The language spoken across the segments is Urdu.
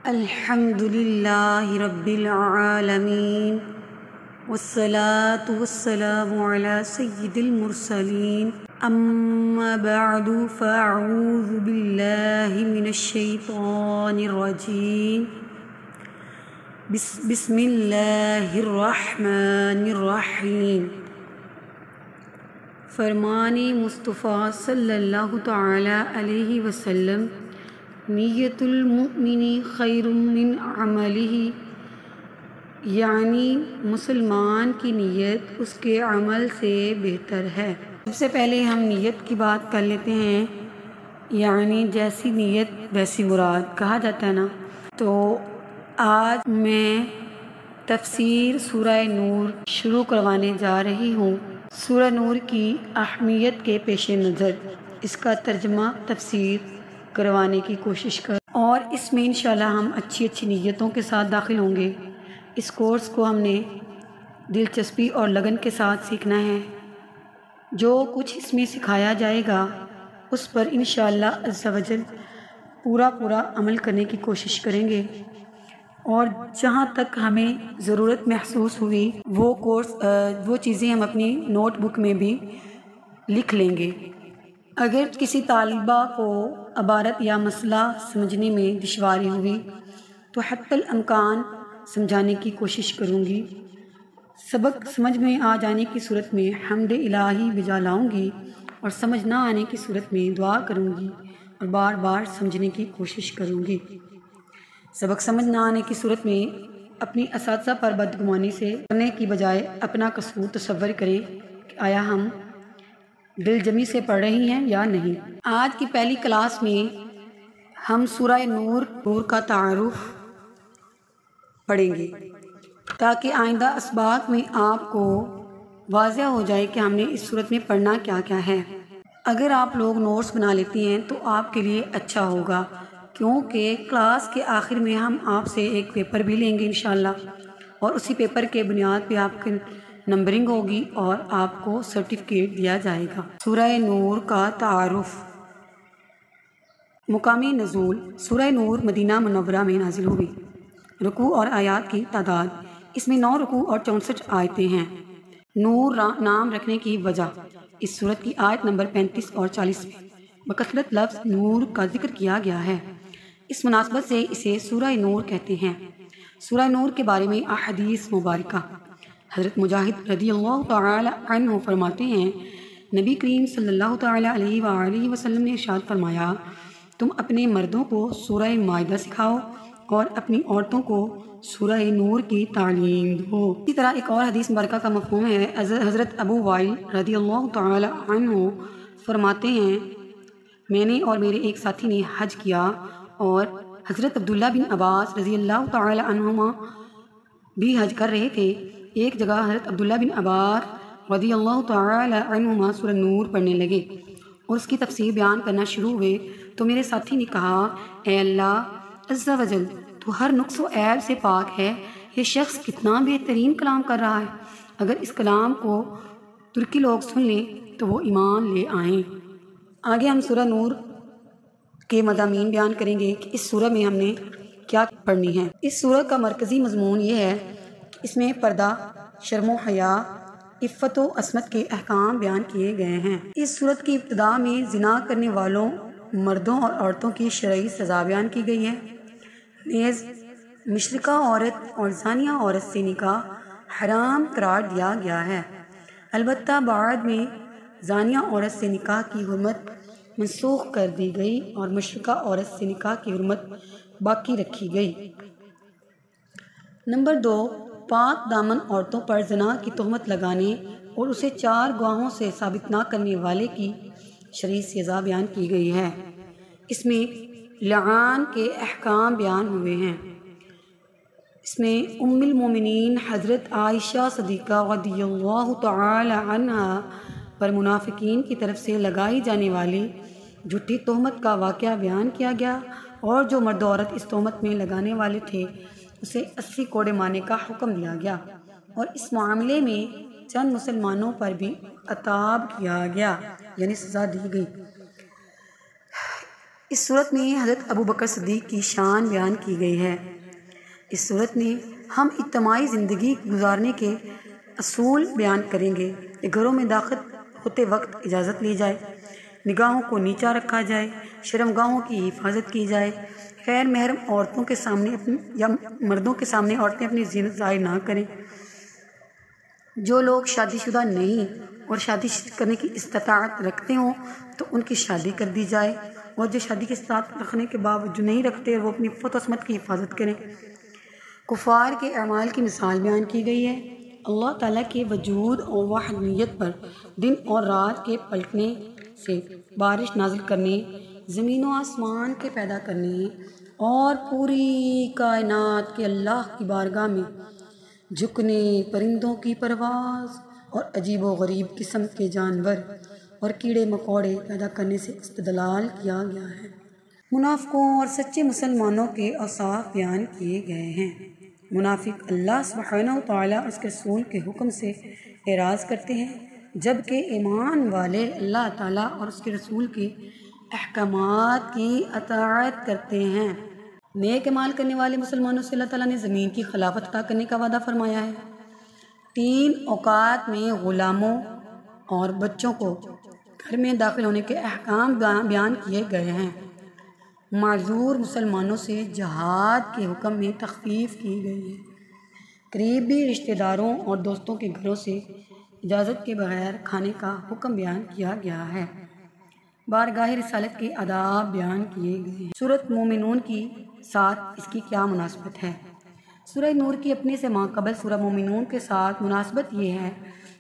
الحمد للہ رب العالمین والصلاة والسلام علی سید المرسلین اما بعد فاعوذ باللہ من الشیطان الرجیم بسم اللہ الرحمن الرحیم۔ فرمان مصطفیٰ صلی اللہ تعالی علیہ وسلم، نیت المؤمن خیر من عملہ، یعنی مسلمان کی نیت اس کے عمل سے بہتر ہے۔ سب سے پہلے ہم نیت کی بات کر لیتے ہیں، یعنی جیسی نیت ویسی مراد کہا جاتا ہے نا۔ تو آج میں تفسیر سورہ نور شروع کروانے جا رہی ہوں۔ سورہ نور کی اہمیت کے پیش نظر اس کا ترجمہ تفسیر کروانے کی کوشش کر، اور اس میں انشاءاللہ ہم اچھی نیتوں کے ساتھ داخل ہوں گے۔ اس کورس کو ہم نے دلچسپی اور لگن کے ساتھ سیکھنا ہے۔ جو کچھ اس میں سکھایا جائے گا اس پر انشاءاللہ عز و جل پورا عمل کرنے کی کوشش کریں گے، اور جہاں تک ہمیں ضرورت محسوس ہوئی وہ چیزیں ہم اپنی نوٹ بک میں بھی لکھ لیں گے۔ اگر کسی طالبہ کو عبارت یا مسئلہ سمجھنے میں دشواری ہوئی تو حتی الامکان سمجھانے کی کوشش کروں گی۔ سبق سمجھ میں آ جانے کی صورت میں حمد الہی بجا لاؤں گی، اور سمجھ نہ آنے کی صورت میں دعا کروں گی اور بار بار سمجھنے کی کوشش کروں گی۔ سبق سمجھ نہ آنے کی صورت میں اپنی اساتذہ پر بدگمانی سے کرنے کی بجائے اپنا قصور تصور کریں کہ آیا ہم دل جمی سے پڑھ رہی ہیں یا نہیں۔ آج کی پہلی کلاس میں ہم سورہ نور کا تعارف پڑھیں گے، تاکہ آئندہ اسباق میں آپ کو واضح ہو جائے کہ ہم نے اس صورت میں پڑھنا کیا ہے۔ اگر آپ لوگ نوٹس بنا لیتی ہیں تو آپ کے لیے اچھا ہوگا، کیونکہ کلاس کے آخر میں ہم آپ سے ایک پیپر بھی لیں گے انشاءاللہ، اور اسی پیپر کے بنیاد پہ آپ کی نمبرنگ ہوگی اور آپ کو سرٹیفکیٹ دیا جائے گا۔ سورہ نور کا تعارف۔ مقامی نزول۔ سورہ نور مدینہ منورہ میں نازل ہوئی۔ رکوع اور آیات کی تعداد۔ اس میں 9 رکوع اور 64 آیتیں ہیں۔ نور نام رکھنے کی وجہ۔ اس سورت کی آیت نمبر 35 اور 40 میں بکثرت لفظ نور کا ذکر کیا گیا ہے۔ اس مناسبت سے اسے سورہ نور کہتے ہیں۔ سورہ نور کے بارے میں احادیث مبارکہ۔ حضرت مجاہد رضی اللہ تعالی عنہ فرماتے ہیں، نبی کریم صلی اللہ تعالی علیہ وآلہ وسلم نے ارشاد فرمایا، تم اپنے مردوں کو سورہ مائدہ سکھاؤ اور اپنی عورتوں کو سورہ نور کی تعلیم دو۔ اسی طرح ایک اور حدیث مبارکہ کا مفہوم ہے۔ حضرت ابو وائل رضی اللہ تعالی عنہ فرماتے ہیں، میں نے اور میرے ایک ساتھی نے حج کیا، اور حضرت عبداللہ بن عباس رضی اللہ تعالی عنہما بھی حج کر رہے تھے۔ ایک جگہ حضرت عبداللہ بن عباس رضی اللہ تعالی عنہما سورہ نور پڑھنے لگے اور اس کی تفسیر بیان کرنا شروع ہوئے، تو میرے ساتھی نے کہا، اے اللہ عز و جل، تو ہر نقص و عیب سے پاک ہے، یہ شخص کتنا بہترین کلام کر رہا ہے۔ اگر اس کلام کو ترکی لوگ سن لیں تو وہ ایمان لے آئیں۔ آگے ہم سورہ نور کے مضامین بیان کریں گے کہ اس سورہ میں ہم نے کیا پڑھنی ہے۔ اس سورہ کا مرکزی مضمون یہ ہے کہ اس میں پردہ، شرم و حیا، عفت و عصمت کے احکام بیان کیے گئے ہیں۔ اس سورت کی ابتدا میں زنا کرنے والوں مردوں اور عورتوں کی شرعی سزا بیان کی گئی ہے۔ نیز مشرکہ عورت اور زانیہ عورت سے نکاح حرام قرار دیا گیا ہے، البتہ بعد میں زانیہ عورت سے نکاح کی حرمت منسوخ کر دی گئی اور مشرکہ عورت سے نکاح کی حرمت باقی رکھی گئی۔ نمبر 2، پاک دامن عورتوں پر زنا کی تہمت لگانے اور اسے 4 گواہوں سے ثابت نہ کرنے والے کی شرعی سزا بیان کی گئی ہے۔ اس میں لعان کے احکام بیان ہوئے ہیں۔ اس میں ام المومنین حضرت عائشہ صدیقہ رضی اللہ تعالی عنہا پر منافقین کی طرف سے لگائی جانے والی جھوٹی تہمت کا واقعہ بیان کیا گیا، اور جو مرد و عورت اس تہمت میں لگانے والے تھے اسے 80 کوڑے مارنے کا حکم دیا گیا، اور اس معاملے میں چند مسلمانوں پر بھی عتاب کیا گیا، یعنی سزا دی گئی۔ اس صورت میں حضرت ابو بکر صدیق کی شان بیان کی گئی ہے۔ اس صورت میں ہم اجتماعی زندگی گزارنے کے اصول بیان کریں گے کہ گھروں میں داخل ہوتے وقت اجازت لی جائے، نگاہوں کو نیچا رکھا جائے، شرمگاہوں کی حفاظت کی جائے، غیر محرم عورتوں کے سامنے یا مردوں کے سامنے عورتیں اپنی زینت ظاہر نہ کریں، جو لوگ شادی شدہ نہیں اور شادی کرنے کی استطاعت رکھتے ہوں تو ان کی شادی کر دی جائے، اور جو شادی کی استطاعت رکھنے کے باوجود نہیں رکھتے وہ اپنی عفت و عصمت کی حفاظت کریں۔ کفار کے اعمال کی مثال بیان کی گئی ہے۔ اللہ تعالیٰ کے وجود اور وحدانیت پر دن اور رات کے پلٹنے سے، بارش نازل کرنے، زمین و آسمان کے پیدا کرنے اور پوری کائنات کے اللہ کی بارگاہ میں جھکنے، پرندوں کی پرواز اور عجیب و غریب قسم کے جانور اور کیڑے مکوڑے پیدا کرنے سے استدلال کیا گیا ہے۔ منافقوں اور سچے مسلمانوں کے اوصاف بیان کیے گئے ہیں۔ منافق اللہ سبحانہ و تعالیٰ اور اس کے رسول کے حکم سے اعراض کرتے ہیں، جبکہ ایمان والے اللہ تعالیٰ اور اس کے رسول کے احکامات کی اطاعت کرتے ہیں۔ نیک اعمال کرنے والے مسلمانوں سے اللہ تعالیٰ نے زمین کی خلافت عطا کرنے کا وعدہ فرمایا ہے۔ 3 اوقات میں غلاموں اور بچوں کو گھر میں داخل ہونے کے احکام بیان کیے گئے ہیں۔ معذور مسلمانوں سے جہاد کے حکم میں تخفیف کی گئی ہے۔ قریبی رشتہ داروں اور دوستوں کے گھروں سے اجازت کے بغیر کھانے کا حکم بیان کیا گیا ہے۔ بارگاہ رسالت کے آداب بیان کیے گئے ہیں۔ سورۃ مومنون کی ساتھ اس کی کیا مناسبت ہے؟ سورہ نور کی اپنے سے ماقبل سورہ مومنون کے ساتھ مناسبت یہ ہے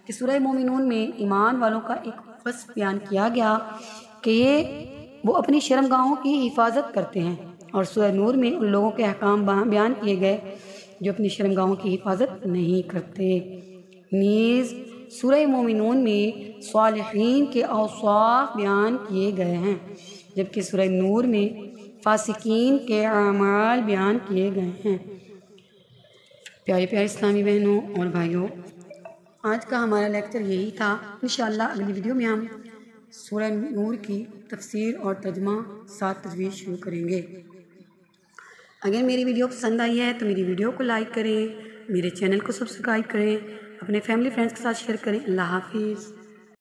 کہ سورہ مومنون میں ایمان والوں کا ایک وصف بیان کیا گیا کہ وہ اپنی شرمگاہوں کی حفاظت کرتے ہیں، اور سورہ نور میں ان لوگوں کے احکام بیان کیے گئے جو اپنی شرمگاہوں کی حفاظت نہیں کرتے۔ نیز سورہ مومنون میں صالحین کے اوصاف بیان کیے گئے ہیں، جبکہ سورہ نور میں فاسقین کے اعمال بیان کیے گئے ہیں۔ پیارے پیارے اسلامی بہنوں اور بھائیوں، آج کا ہمارا لیکچر یہی تھا۔ انشاءاللہ اگلی ویڈیو میں ہم سورہ نور کی تفسیر اور ترجمہ ساتھ تجوید شروع کریں گے۔ اگر میری ویڈیو پسند آئی ہے تو میری ویڈیو کو لائک کریں، میرے چینل کو سبسکرائب کریں، اپنے فیملی فرینڈز کے ساتھ شیئر کریں۔ اللہ حافظ۔